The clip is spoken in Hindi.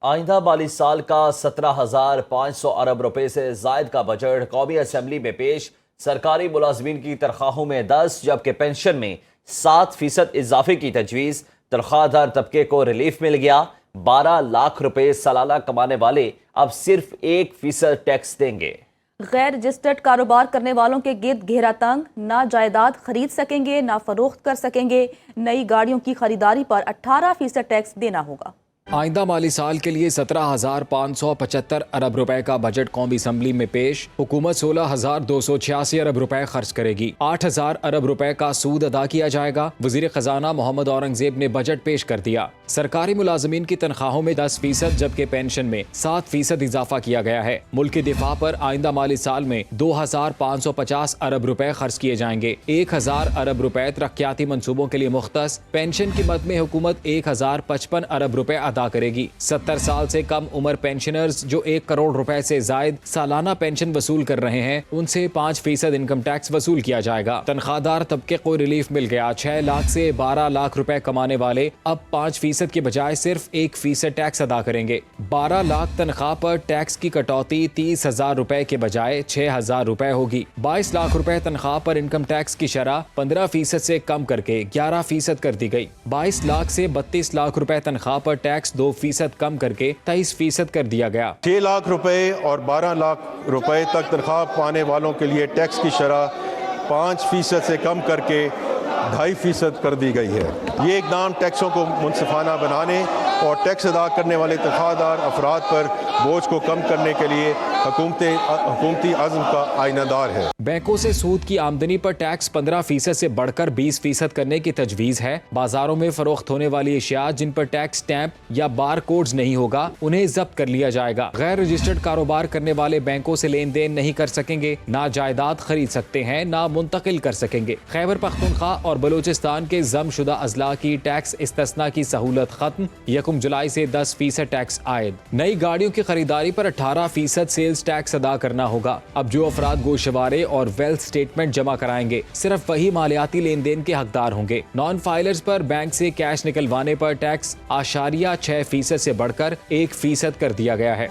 आइंदा माली साल का 17,500 अरब रुपए से जायद का बजट कौमी असम्बली में पेश। सरकारी मुलाजमीन की तनख्वाहों में 10 जबकि पेंशन में 7% इजाफे की तजवीज़। तनख्वाहदार तबके को रिलीफ मिल गया। 12 लाख रुपए सालाना कमाने वाले अब सिर्फ 1% टैक्स देंगे। गैर रजिस्टर्ड कारोबार करने वालों के गिर्द घेरा तंग, ना जायदाद खरीद सकेंगे ना फरोख्त कर सकेंगे। नई गाड़ियों की खरीदारी पर 18% टैक्स देना होगा। आइंदा माली साल के लिए 17,575 अरब रुपए का बजट कौमी असम्बली में पेश। हुकूमत 16,286 अरब रुपए खर्च करेगी। 8,000 अरब रुपए का सूद अदा किया जाएगा। वजीर खजाना मोहम्मद औरंगजेब ने बजट पेश कर दिया। सरकारी मुलाजमीन की तनख्वाहों में 10% जबकि पेंशन में 7% इजाफा किया गया है। मुल्क के दिफा पर आइंदा माली साल में 2,550 अरब रुपए खर्च किए जाएंगे। 1,000 अरब रुपए तरक्याती मंसूबों के लिए मुख्तस। पेंशन की मद में हुकूमत 1,055 अरब रुपए अदा करेगी। 70 साल से कम उम्र पेंशनर्स जो 1 करोड़ रुपए से जायद सालाना पेंशन वसूल कर रहे हैं, उनसे 5% इनकम टैक्स वसूल किया जाएगा। तनख्वाहदार तबके को रिलीफ मिल गया। 6 लाख से 12 लाख रुपए कमाने वाले अब 5% के बजाय सिर्फ 1% टैक्स अदा करेंगे। 12 लाख तनख्वाह पर टैक्स की कटौती 30,000 रुपए के बजाय 6,000 रुपए होगी। 22 लाख रुपए तनख्वाह पर इनकम टैक्स की शरह 15% से कम करके 11% कर दी गई। 22 लाख से 32 लाख रुपए तनख्वाह पर टैक्स 2% कम करके 23% कर दिया गया। 6 लाख रुपए और 12 लाख रुपए तक तनख्वाह पाने वालों के लिए टैक्स की शरह 5% से कम करके 2.5% कर दी गई है। ये इकदाम टैक्सों को मुनसिफाना बनाने और टैक्स अदा करने वाले तनख्वाहदार अफराद पर बोझ को कम करने के लिए हुकूमती अज़्म का आईनादार है। बैंकों से सूद की आमदनी पर टैक्स 15% से बढ़कर 20% करने की तजवीज़ है। बाजारों में फरोख्त होने वाली अशिया जिन पर टैक्स स्टैंप या बार कोड्स नहीं होगा, उन्हें जब्त कर लिया जाएगा। गैर रजिस्टर्ड कारोबार करने वाले बैंकों से लेन देन नहीं कर सकेंगे, ना जायदाद खरीद सकते हैं, ना मुंतकिल कर सकेंगे। खैबर पख्तूनख्वा और बलूचिस्तान के जमशुदा अजला की टैक्स इस्तिस्ना की सहूलत खत्म। 1 जुलाई से 10% टैक्स आयद। नई गाड़ियों की खरीदारी पर 18% सेल्स टैक्स अदा करना होगा। अब जो अफराद गोशवारे और वेल्थ स्टेटमेंट जमा कराएंगे, सिर्फ वही मालियाती लेन देन के हकदार होंगे। नॉन फाइलर्स पर बैंक से कैश निकलवाने पर टैक्स 6% से बढ़कर 1% कर दिया गया है।